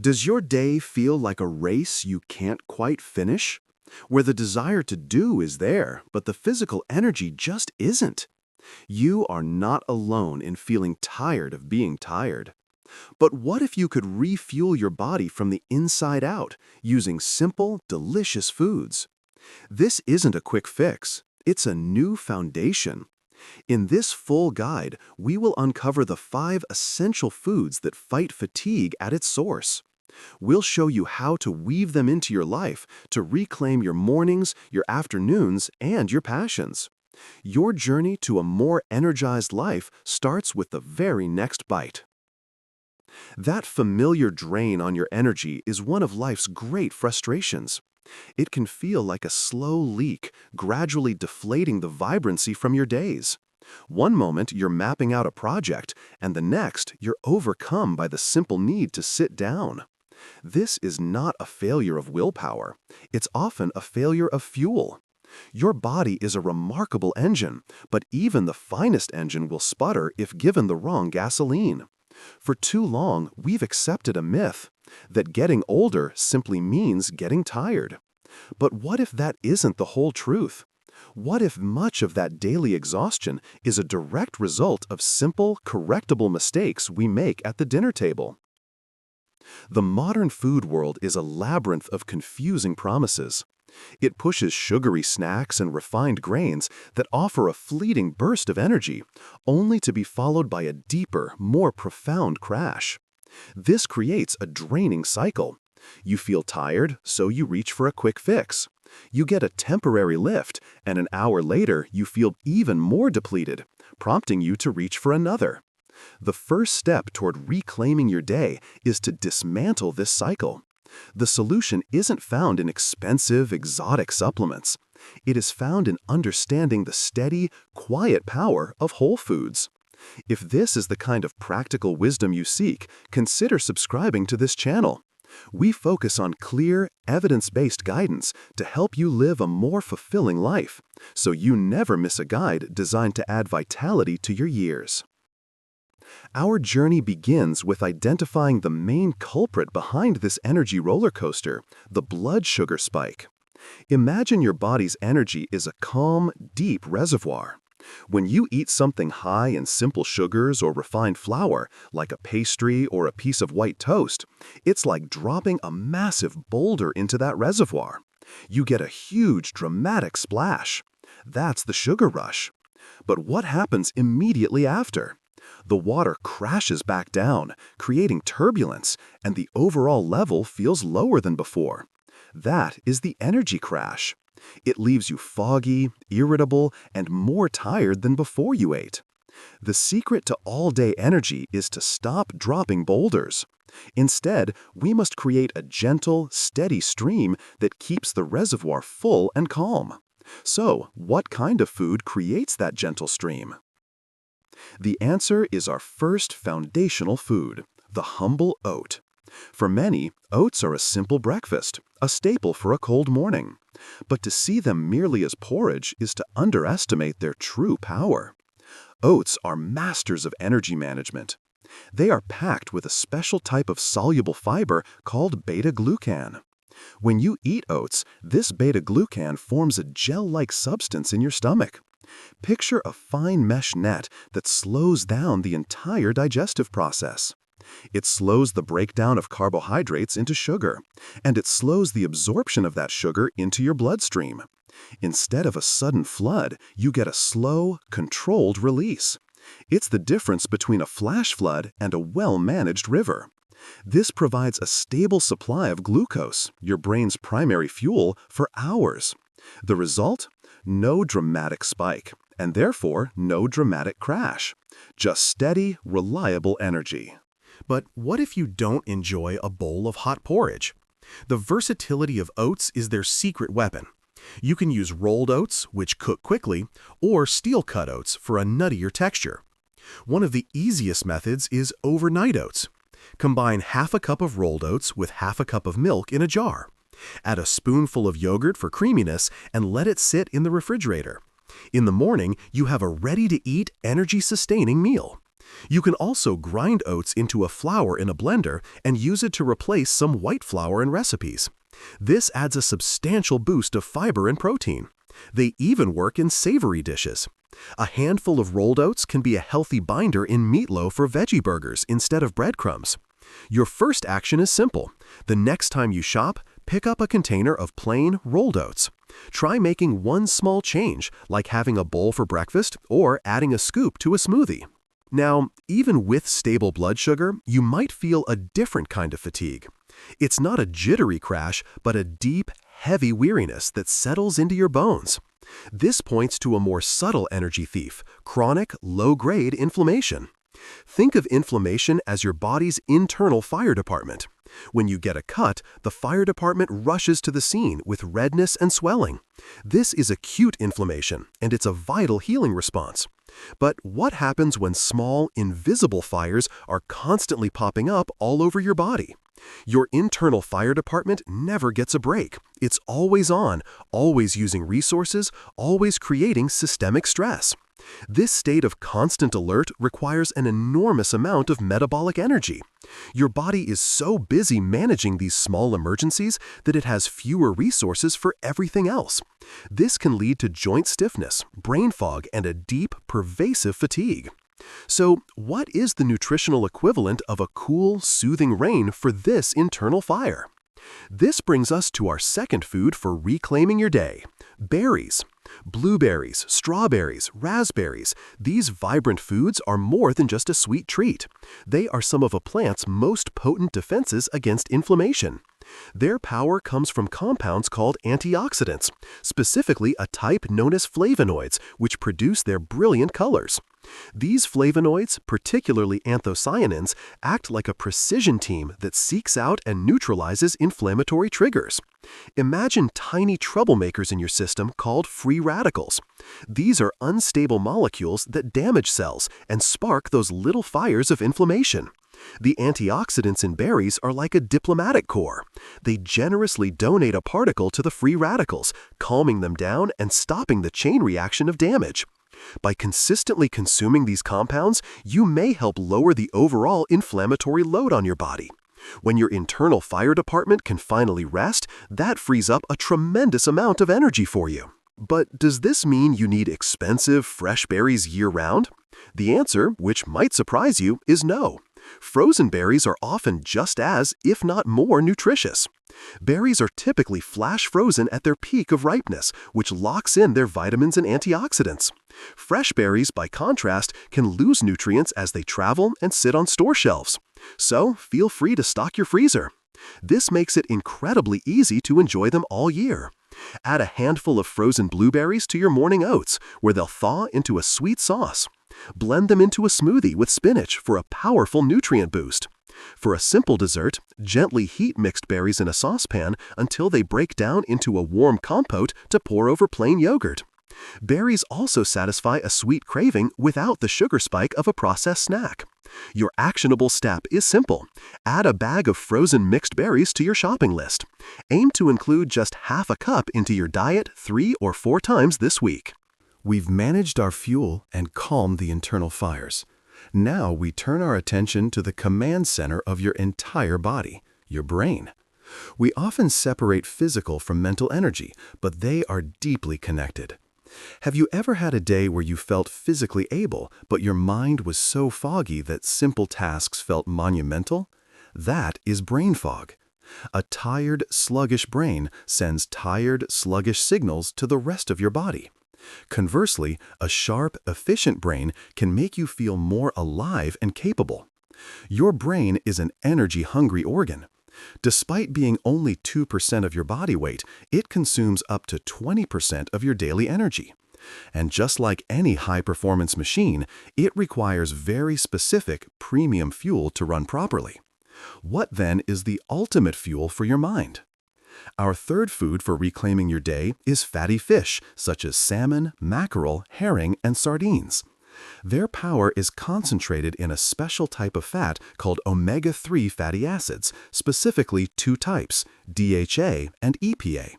Does your day feel like a race you can't quite finish? Where the desire to do is there, but the physical energy just isn't? You are not alone in feeling tired of being tired. But what if you could refuel your body from the inside out using simple, delicious foods? This isn't a quick fix. It's a new foundation. In this full guide, we will uncover the 5 essential foods that fight fatigue at its source. We'll show you how to weave them into your life to reclaim your mornings, your afternoons, and your passions. Your journey to a more energized life starts with the very next bite. That familiar drain on your energy is one of life's great frustrations. It can feel like a slow leak, gradually deflating the vibrancy from your days. One moment you're mapping out a project, and the next you're overcome by the simple need to sit down. This is not a failure of willpower. It's often a failure of fuel. Your body is a remarkable engine, but even the finest engine will sputter if given the wrong gasoline. For too long, we've accepted a myth that getting older simply means getting tired. But what if that isn't the whole truth? What if much of that daily exhaustion is a direct result of simple, correctable mistakes we make at the dinner table? The modern food world is a labyrinth of confusing promises. It pushes sugary snacks and refined grains that offer a fleeting burst of energy, only to be followed by a deeper, more profound crash. This creates a draining cycle. You feel tired, so you reach for a quick fix. You get a temporary lift, and an hour later you feel even more depleted, prompting you to reach for another. The first step toward reclaiming your day is to dismantle this cycle. The solution isn't found in expensive, exotic supplements. It is found in understanding the steady, quiet power of whole foods. If this is the kind of practical wisdom you seek, consider subscribing to this channel. We focus on clear, evidence-based guidance to help you live a more fulfilling life, so you never miss a guide designed to add vitality to your years. Our journey begins with identifying the main culprit behind this energy roller coaster, the blood sugar spike. Imagine your body's energy is a calm, deep reservoir. When you eat something high in simple sugars or refined flour, like a pastry or a piece of white toast, it's like dropping a massive boulder into that reservoir. You get a huge, dramatic splash. That's the sugar rush. But what happens immediately after? The water crashes back down, creating turbulence, and the overall level feels lower than before. That is the energy crash. It leaves you foggy, irritable, and more tired than before you ate. The secret to all-day energy is to stop dropping boulders. Instead, we must create a gentle, steady stream that keeps the reservoir full and calm. So, what kind of food creates that gentle stream? The answer is our first foundational food, the humble oat. For many, oats are a simple breakfast, a staple for a cold morning. But to see them merely as porridge is to underestimate their true power. Oats are masters of energy management. They are packed with a special type of soluble fiber called beta-glucan. When you eat oats, this beta-glucan forms a gel-like substance in your stomach. Picture a fine mesh net that slows down the entire digestive process. It slows the breakdown of carbohydrates into sugar, and it slows the absorption of that sugar into your bloodstream. Instead of a sudden flood, you get a slow, controlled release. It's the difference between a flash flood and a well-managed river. This provides a stable supply of glucose, your brain's primary fuel, for hours. The result? No dramatic spike, and therefore no dramatic crash. Just steady, reliable energy. But what if you don't enjoy a bowl of hot porridge? The versatility of oats is their secret weapon. You can use rolled oats, which cook quickly, or steel-cut oats for a nuttier texture. One of the easiest methods is overnight oats. Combine half a cup of rolled oats with half a cup of milk in a jar. Add a spoonful of yogurt for creaminess and let it sit in the refrigerator. In the morning, you have a ready-to-eat, energy-sustaining meal. You can also grind oats into a flour in a blender and use it to replace some white flour in recipes. This adds a substantial boost of fiber and protein. They even work in savory dishes. A handful of rolled oats can be a healthy binder in meatloaf or veggie burgers instead of breadcrumbs. Your first action is simple. The next time you shop, pick up a container of plain rolled oats. Try making one small change, like having a bowl for breakfast or adding a scoop to a smoothie. Now, even with stable blood sugar, you might feel a different kind of fatigue. It's not a jittery crash, but a deep, heavy weariness that settles into your bones. This points to a more subtle energy thief, chronic, low-grade inflammation. Think of inflammation as your body's internal fire department. When you get a cut, the fire department rushes to the scene with redness and swelling. This is acute inflammation, and it's a vital healing response. But what happens when small, invisible fires are constantly popping up all over your body? Your internal fire department never gets a break. It's always on, always using resources, always creating systemic stress. This state of constant alert requires an enormous amount of metabolic energy. Your body is so busy managing these small emergencies that it has fewer resources for everything else. This can lead to joint stiffness, brain fog, and a deep, pervasive fatigue. So, what is the nutritional equivalent of a cool, soothing rain for this internal fire? This brings us to our second food for reclaiming your day: berries. Blueberries, strawberries, raspberries, these vibrant foods are more than just a sweet treat. They are some of a plant's most potent defenses against inflammation. Their power comes from compounds called antioxidants, specifically a type known as flavonoids, which produce their brilliant colors. These flavonoids, particularly anthocyanins, act like a precision team that seeks out and neutralizes inflammatory triggers. Imagine tiny troublemakers in your system called free radicals. These are unstable molecules that damage cells and spark those little fires of inflammation. The antioxidants in berries are like a diplomatic corps. They generously donate a particle to the free radicals, calming them down and stopping the chain reaction of damage. By consistently consuming these compounds, you may help lower the overall inflammatory load on your body. When your internal fire department can finally rest, that frees up a tremendous amount of energy for you. But does this mean you need expensive, fresh berries year-round? The answer, which might surprise you, is no. Frozen berries are often just as, if not more, nutritious. Berries are typically flash frozen at their peak of ripeness, which locks in their vitamins and antioxidants. Fresh berries, by contrast, can lose nutrients as they travel and sit on store shelves. So, feel free to stock your freezer. This makes it incredibly easy to enjoy them all year. Add a handful of frozen blueberries to your morning oats, where they'll thaw into a sweet sauce. Blend them into a smoothie with spinach for a powerful nutrient boost. For a simple dessert, gently heat mixed berries in a saucepan until they break down into a warm compote to pour over plain yogurt. Berries also satisfy a sweet craving without the sugar spike of a processed snack. Your actionable step is simple. Add a bag of frozen mixed berries to your shopping list. Aim to include just half a cup into your diet 3 or 4 times this week. We've managed our fuel and calmed the internal fires. Now we turn our attention to the command center of your entire body, your brain. We often separate physical from mental energy, but they are deeply connected. Have you ever had a day where you felt physically able, but your mind was so foggy that simple tasks felt monumental? That is brain fog. A tired, sluggish brain sends tired, sluggish signals to the rest of your body. Conversely, a sharp, efficient brain can make you feel more alive and capable. Your brain is an energy-hungry organ. Despite being only 2% of your body weight, it consumes up to 20% of your daily energy. And just like any high-performance machine, it requires very specific, premium fuel to run properly. What then is the ultimate fuel for your mind? Our third food for reclaiming your day is fatty fish, such as salmon, mackerel, herring, and sardines. Their power is concentrated in a special type of fat called omega-3 fatty acids, specifically 2 types, DHA and EPA.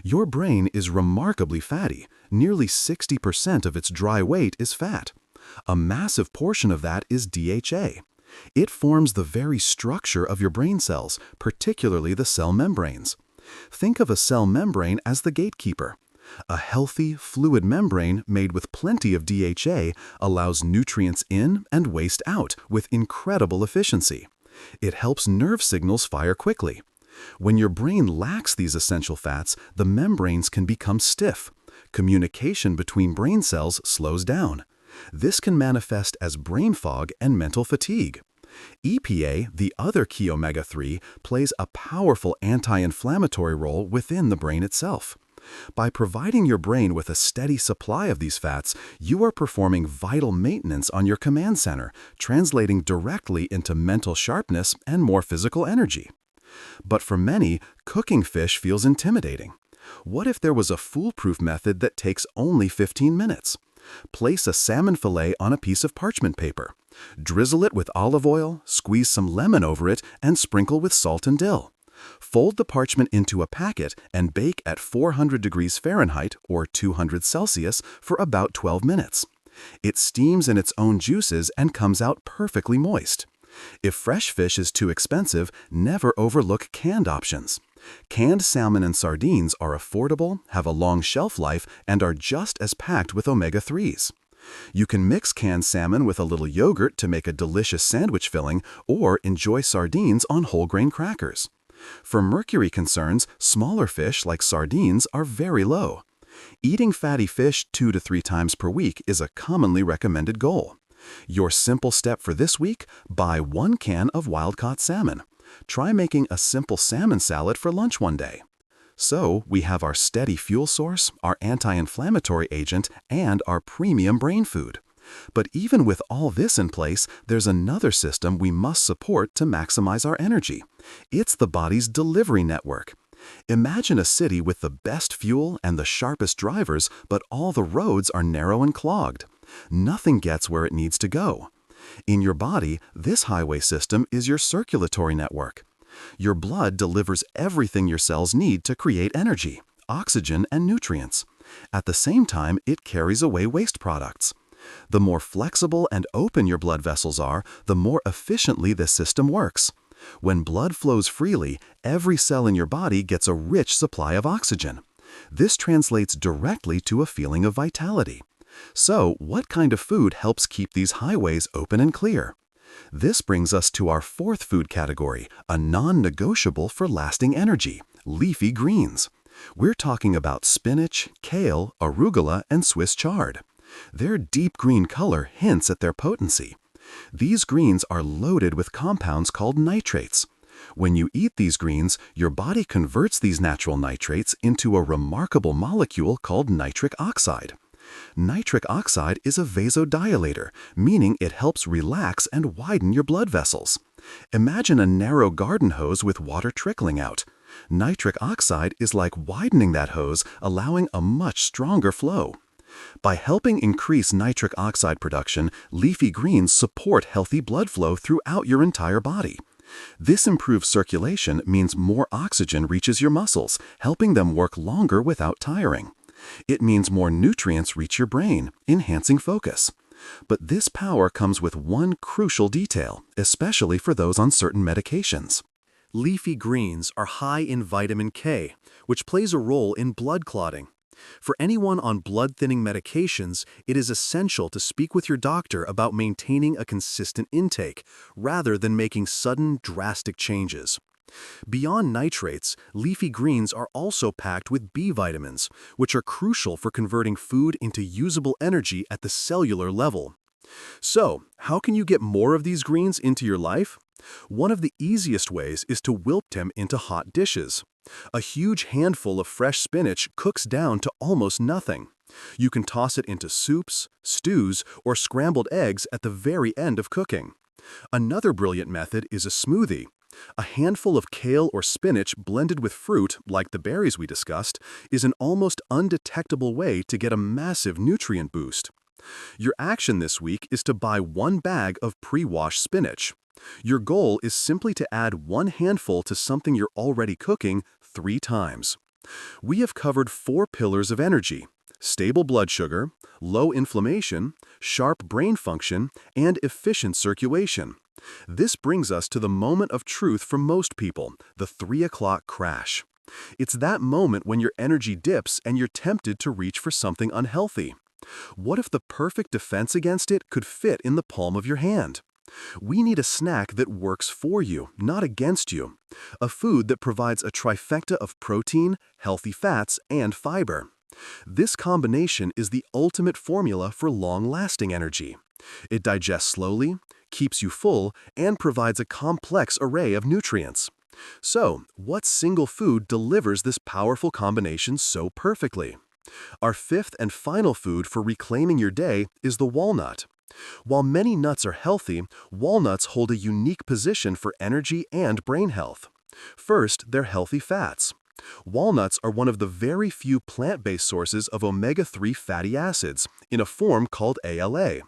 Your brain is remarkably fatty. Nearly 60% of its dry weight is fat. A massive portion of that is DHA. It forms the very structure of your brain cells, particularly the cell membranes. Think of a cell membrane as the gatekeeper. A healthy, fluid membrane made with plenty of DHA allows nutrients in and waste out with incredible efficiency. It helps nerve signals fire quickly. When your brain lacks these essential fats, the membranes can become stiff. Communication between brain cells slows down. This can manifest as brain fog and mental fatigue. EPA, the other key omega-3, plays a powerful anti-inflammatory role within the brain itself. By providing your brain with a steady supply of these fats, you are performing vital maintenance on your command center, translating directly into mental sharpness and more physical energy. But for many, cooking fish feels intimidating. What if there was a foolproof method that takes only 15 minutes? Place a salmon fillet on a piece of parchment paper. Drizzle it with olive oil, squeeze some lemon over it, and sprinkle with salt and dill. Fold the parchment into a packet and bake at 400 degrees Fahrenheit or 200 Celsius for about 12 minutes. It steams in its own juices and comes out perfectly moist. If fresh fish is too expensive, never overlook canned options. Canned salmon and sardines are affordable, have a long shelf life, and are just as packed with omega-3s. You can mix canned salmon with a little yogurt to make a delicious sandwich filling, or enjoy sardines on whole grain crackers. For mercury concerns, smaller fish like sardines are very low. Eating fatty fish 2 to 3 times per week is a commonly recommended goal. Your simple step for this week: buy 1 can of wild-caught salmon. Try making a simple salmon salad for lunch one day. So, we have our steady fuel source, our anti-inflammatory agent, and our premium brain food. But even with all this in place, there's another system we must support to maximize our energy. It's the body's delivery network. Imagine a city with the best fuel and the sharpest drivers, but all the roads are narrow and clogged. Nothing gets where it needs to go. In your body, this highway system is your circulatory network. Your blood delivers everything your cells need to create energy, oxygen, and nutrients. At the same time, it carries away waste products. The more flexible and open your blood vessels are, the more efficiently this system works. When blood flows freely, every cell in your body gets a rich supply of oxygen. This translates directly to a feeling of vitality. So, what kind of food helps keep these highways open and clear? This brings us to our 4th food category, a non-negotiable for lasting energy: leafy greens. We're talking about spinach, kale, arugula, and Swiss chard. Their deep green color hints at their potency. These greens are loaded with compounds called nitrates. When you eat these greens, your body converts these natural nitrates into a remarkable molecule called nitric oxide. Nitric oxide is a vasodilator, meaning it helps relax and widen your blood vessels. Imagine a narrow garden hose with water trickling out. Nitric oxide is like widening that hose, allowing a much stronger flow. By helping increase nitric oxide production, leafy greens support healthy blood flow throughout your entire body. This improved circulation means more oxygen reaches your muscles, helping them work longer without tiring. It means more nutrients reach your brain, enhancing focus. But this power comes with one crucial detail, especially for those on certain medications. Leafy greens are high in vitamin K, which plays a role in blood clotting. For anyone on blood-thinning medications, it is essential to speak with your doctor about maintaining a consistent intake, rather than making sudden, drastic changes. Beyond nitrates, leafy greens are also packed with B vitamins, which are crucial for converting food into usable energy at the cellular level. So, how can you get more of these greens into your life? One of the easiest ways is to wilt them into hot dishes. A huge handful of fresh spinach cooks down to almost nothing. You can toss it into soups, stews, or scrambled eggs at the very end of cooking. Another brilliant method is a smoothie. A handful of kale or spinach blended with fruit, like the berries we discussed, is an almost undetectable way to get a massive nutrient boost. Your action this week is to buy 1 bag of pre-washed spinach. Your goal is simply to add 1 handful to something you're already cooking 3 times. We have covered 4 pillars of energy: stable blood sugar, low inflammation, sharp brain function, and efficient circulation. This brings us to the moment of truth for most people, the 3 o'clock crash. It's that moment when your energy dips and you're tempted to reach for something unhealthy. What if the perfect defense against it could fit in the palm of your hand? We need a snack that works for you, not against you. A food that provides a trifecta of protein, healthy fats, and fiber. This combination is the ultimate formula for long-lasting energy. It digests slowly, keeps you full, and provides a complex array of nutrients. So, what single food delivers this powerful combination so perfectly? Our fifth and final food for reclaiming your day is the walnut. While many nuts are healthy, walnuts hold a unique position for energy and brain health. First, they're healthy fats. Walnuts are one of the very few plant-based sources of omega-3 fatty acids, in a form called ALA.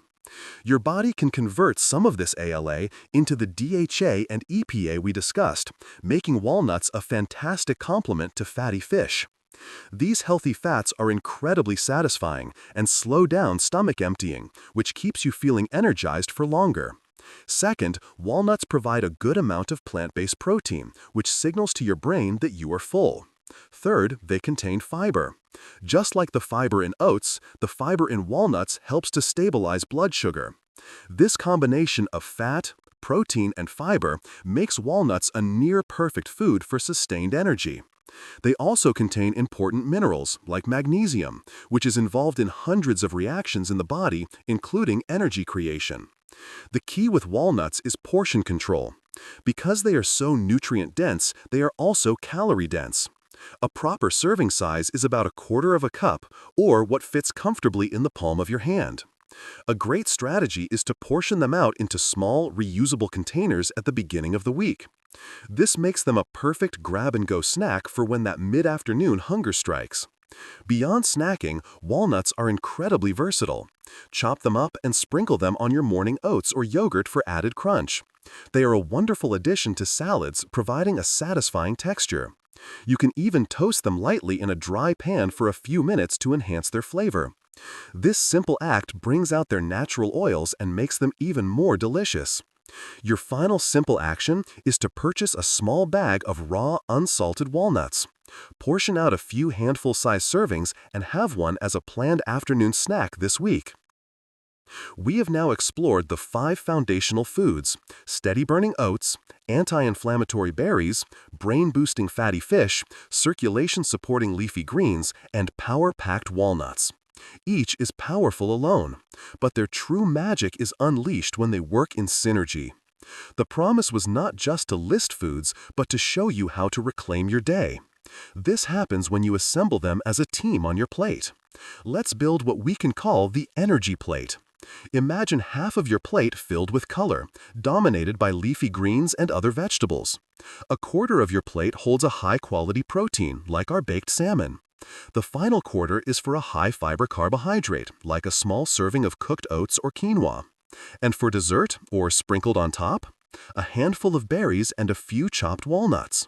Your body can convert some of this ALA into the DHA and EPA we discussed, making walnuts a fantastic complement to fatty fish. These healthy fats are incredibly satisfying and slow down stomach emptying, which keeps you feeling energized for longer. Second, walnuts provide a good amount of plant-based protein, which signals to your brain that you are full. Third, they contain fiber. Just like the fiber in oats, the fiber in walnuts helps to stabilize blood sugar. This combination of fat, protein, and fiber makes walnuts a near-perfect food for sustained energy. They also contain important minerals, like magnesium, which is involved in hundreds of reactions in the body, including energy creation. The key with walnuts is portion control. Because they are so nutrient-dense, they are also calorie-dense. A proper serving size is about 1/4 cup, or what fits comfortably in the palm of your hand. A great strategy is to portion them out into small, reusable containers at the beginning of the week. This makes them a perfect grab-and-go snack for when that mid-afternoon hunger strikes. Beyond snacking, walnuts are incredibly versatile. Chop them up and sprinkle them on your morning oats or yogurt for added crunch. They are a wonderful addition to salads, providing a satisfying texture. You can even toast them lightly in a dry pan for a few minutes to enhance their flavor. This simple act brings out their natural oils and makes them even more delicious. Your final simple action is to purchase a small bag of raw, unsalted walnuts. Portion out a few handful-sized servings and have one as a planned afternoon snack this week. We have now explored the 5 foundational foods: steady-burning oats, anti-inflammatory berries, brain-boosting fatty fish, circulation-supporting leafy greens, and power-packed walnuts. Each is powerful alone, but their true magic is unleashed when they work in synergy. The promise was not just to list foods, but to show you how to reclaim your day. This happens when you assemble them as a team on your plate. Let's build what we can call the energy plate. Imagine half of your plate filled with color, dominated by leafy greens and other vegetables. 1/4 of your plate holds a high-quality protein, like our baked salmon. The final 1/4 is for a high-fiber carbohydrate, like a small serving of cooked oats or quinoa. And for dessert, or sprinkled on top, a handful of berries and a few chopped walnuts.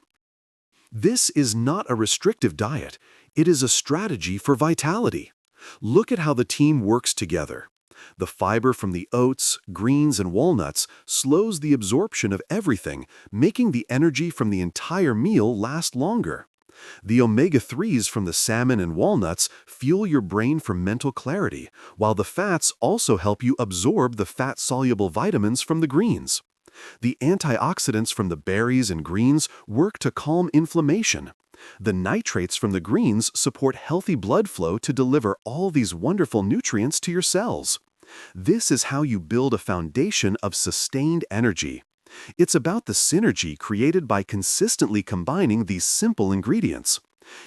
This is not a restrictive diet. It is a strategy for vitality. Look at how the team works together. The fiber from the oats, greens, and walnuts slows the absorption of everything, making the energy from the entire meal last longer. The omega-3s from the salmon and walnuts fuel your brain for mental clarity, while the fats also help you absorb the fat-soluble vitamins from the greens. The antioxidants from the berries and greens work to calm inflammation. The nitrates from the greens support healthy blood flow to deliver all these wonderful nutrients to your cells. This is how you build a foundation of sustained energy. It's about the synergy created by consistently combining these simple ingredients.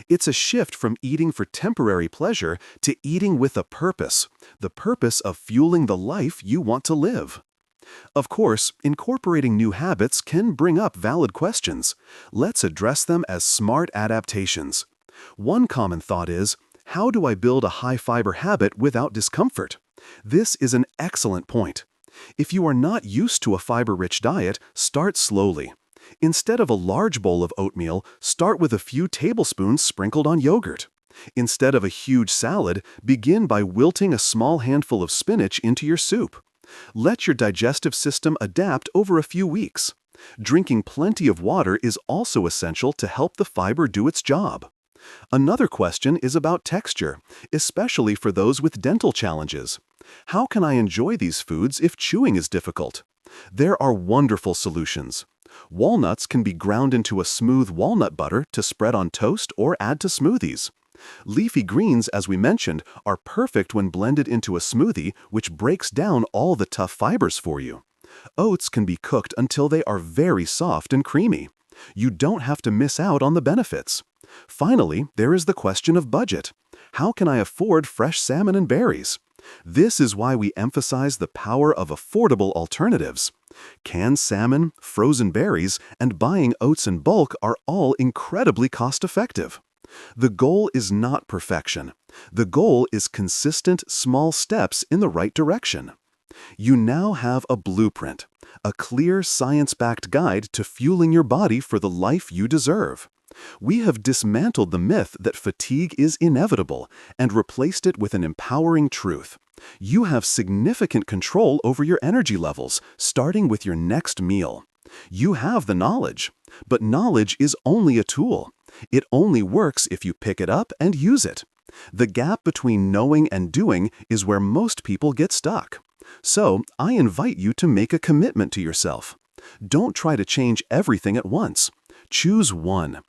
It's a shift from eating for temporary pleasure to eating with a purpose, the purpose of fueling the life you want to live. Of course, incorporating new habits can bring up valid questions. Let's address them as smart adaptations. One common thought is, how do I build a high-fiber habit without discomfort? This is an excellent point. If you are not used to a fiber-rich diet, start slowly. Instead of a large bowl of oatmeal, start with a few tablespoons sprinkled on yogurt. Instead of a huge salad, begin by wilting a small handful of spinach into your soup. Let your digestive system adapt over a few weeks. Drinking plenty of water is also essential to help the fiber do its job. Another question is about texture, especially for those with dental challenges. How can I enjoy these foods if chewing is difficult? There are wonderful solutions. Walnuts can be ground into a smooth walnut butter to spread on toast or add to smoothies. Leafy greens, as we mentioned, are perfect when blended into a smoothie, which breaks down all the tough fibers for you. Oats can be cooked until they are very soft and creamy. You don't have to miss out on the benefits. Finally, there is the question of budget. How can I afford fresh salmon and berries? This is why we emphasize the power of affordable alternatives. Canned salmon, frozen berries, and buying oats in bulk are all incredibly cost-effective. The goal is not perfection. The goal is consistent, small steps in the right direction. You now have a blueprint, a clear, science-backed guide to fueling your body for the life you deserve. We have dismantled the myth that fatigue is inevitable and replaced it with an empowering truth. You have significant control over your energy levels, starting with your next meal. You have the knowledge, but knowledge is only a tool. It only works if you pick it up and use it. The gap between knowing and doing is where most people get stuck. So, I invite you to make a commitment to yourself. Don't try to change everything at once. Choose one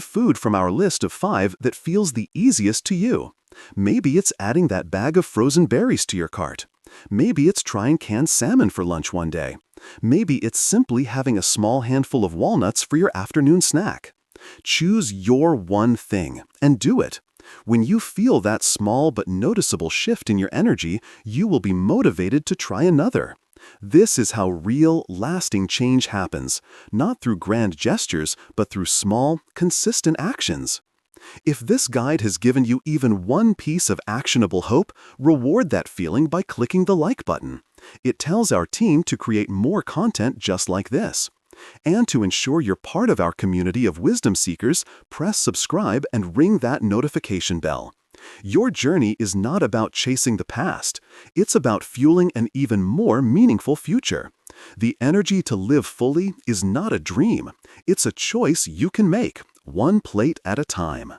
food from our list of 5 that feels the easiest to you. Maybe it's adding that bag of frozen berries to your cart. Maybe it's trying canned salmon for lunch one day. Maybe it's simply having a small handful of walnuts for your afternoon snack. Choose your one thing and do it. When you feel that small but noticeable shift in your energy, you will be motivated to try another. This is how real, lasting change happens, not through grand gestures, but through small, consistent actions. If this guide has given you even one piece of actionable hope, reward that feeling by clicking the like button. It tells our team to create more content just like this. And to ensure you're part of our community of wisdom seekers, press subscribe and ring that notification bell. Your journey is not about chasing the past. It's about fueling an even more meaningful future. The energy to live fully is not a dream. It's a choice you can make, one plate at a time.